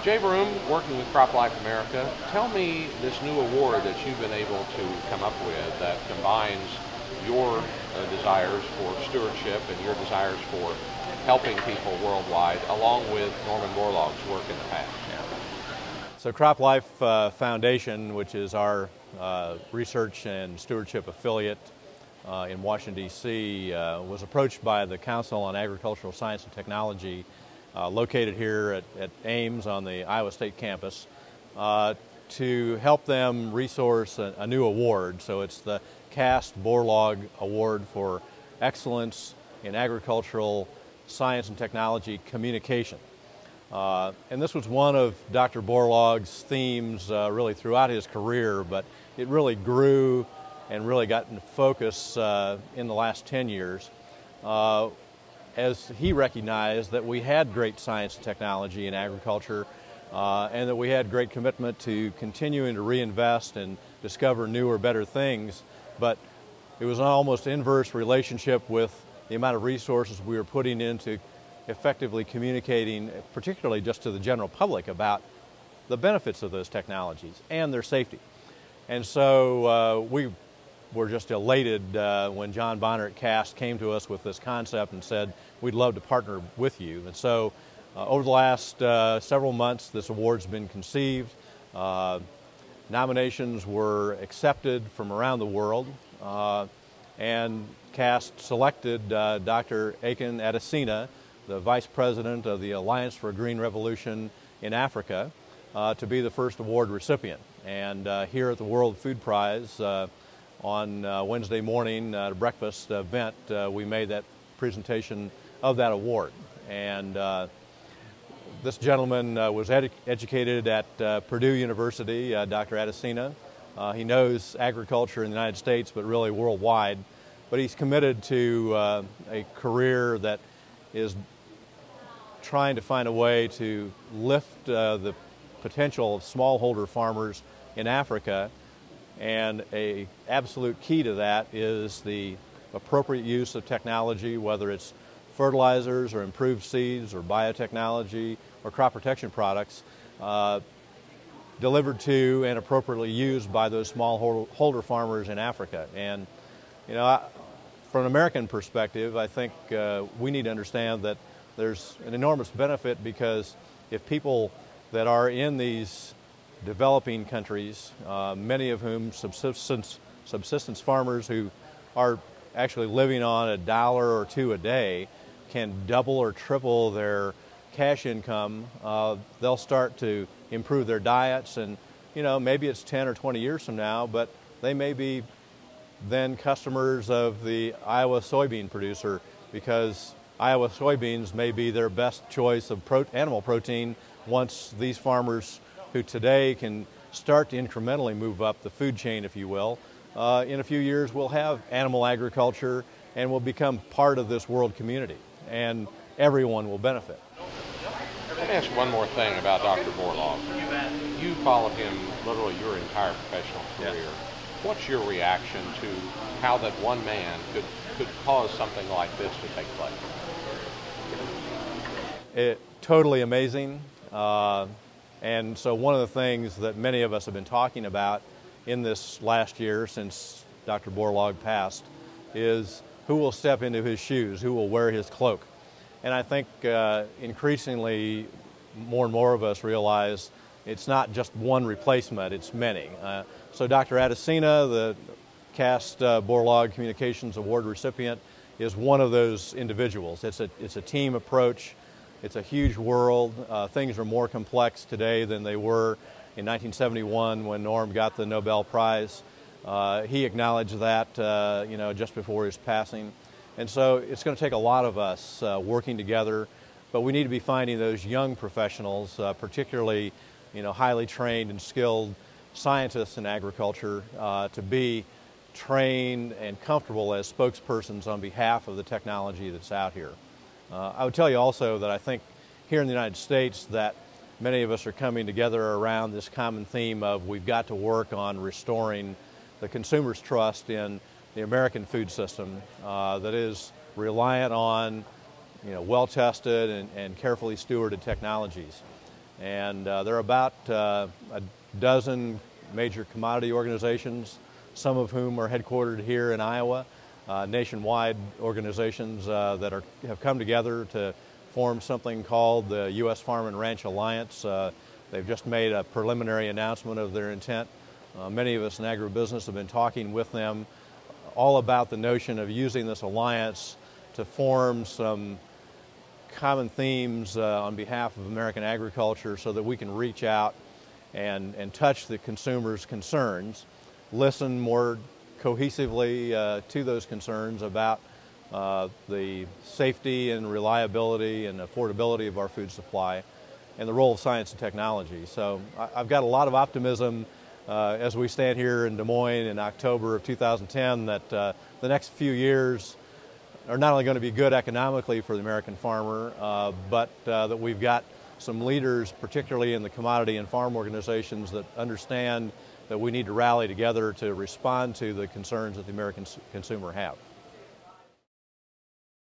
Jay Vroom, working with CropLife America, tell me this new award that you've been able to come up with that combines your desires for stewardship and your desires for helping people worldwide, along with Norman Borlaug's work in the past. So CropLife Foundation, which is our research and stewardship affiliate in Washington, D.C., was approached by the Council on Agricultural Science and Technology located here at Ames on the Iowa State campus to help them resource a new award. So it's the Cast Borlaug Award for Excellence in Agricultural Science and Technology Communication. And this was one of Dr. Borlaug's themes really throughout his career, but it really grew and really got into focus in the last 10 years. As he recognized that we had great science and technology in agriculture and that we had great commitment to continuing to reinvest and discover newer, better things, but it was an almost inverse relationship with the amount of resources we were putting into effectively communicating, particularly just to the general public, about the benefits of those technologies and their safety. And so we were just elated when John Bonner at CAST came to us with this concept and said, we'd love to partner with you. And so over the last several months, this award's been conceived. Nominations were accepted from around the world, and CAST selected Dr. Akin Adesina, the Vice President of the Alliance for a Green Revolution in Africa, to be the first award recipient. And here at the World Food Prize, on Wednesday morning at a breakfast event, we made that presentation of that award. And this gentleman was educated at Purdue University, Dr. Adesina. He knows agriculture in the United States, but really worldwide. But he's committed to a career that is trying to find a way to lift the potential of smallholder farmers in Africa. And an absolute key to that is the appropriate use of technology, whether it's fertilizers or improved seeds or biotechnology or crop protection products, delivered to and appropriately used by those smallholder farmers in Africa. And, you know, from an American perspective, I think we need to understand that there's an enormous benefit, because if people that are in these developing countries, many of whom subsistence farmers who are actually living on $1 or $2 a day, can double or triple their cash income, they'll start to improve their diets. And, you know, maybe it's 10 or 20 years from now, but they may be then customers of the Iowa soybean producer, because Iowa soybeans may be their best choice of animal protein once these farmers who today can start to incrementally move up the food chain, if you will. In a few years, we'll have animal agriculture and will become part of this world community, and everyone will benefit. Let me ask one more thing about Dr. Borlaug. You followed him literally your entire professional career. Yeah. What's your reaction to how that one man could cause something like this to take place? Totally amazing. And so one of the things that many of us have been talking about in this last year since Dr. Borlaug passed is who will step into his shoes, who will wear his cloak. And I think increasingly more and more of us realize it's not just one replacement, it's many. So Dr. Adesina, the Cast Borlaug Communications Award recipient, is one of those individuals. It's a team approach. It's a huge world. Things are more complex today than they were in 1971 when Norm got the Nobel Prize. He acknowledged that, you know, just before his passing. And so it's going to take a lot of us working together, but we need to be finding those young professionals, particularly, you know, highly trained and skilled scientists in agriculture, to be trained and comfortable as spokespersons on behalf of the technology that's out here. I would tell you also that I think here in the United States that many of us are coming together around this common theme of we've got to work on restoring the consumer's trust in the American food system that is reliant on, you know, well-tested and carefully stewarded technologies. And there are about a dozen major commodity organizations, some of whom are headquartered here in Iowa, nationwide organizations that have come together to form something called the U.S. Farm and Ranch Alliance. They've just made a preliminary announcement of their intent. Many of us in agribusiness have been talking with them all about the notion of using this alliance to form some common themes on behalf of American agriculture so that we can reach out and touch the consumers' concerns, listen more cohesively to those concerns about the safety and reliability and affordability of our food supply and the role of science and technology. So I've got a lot of optimism as we stand here in Des Moines in October of 2010 that the next few years are not only going to be good economically for the American farmer, but that we've got some leaders, particularly in the commodity and farm organizations, that understand that we need to rally together to respond to the concerns that the American consumer have.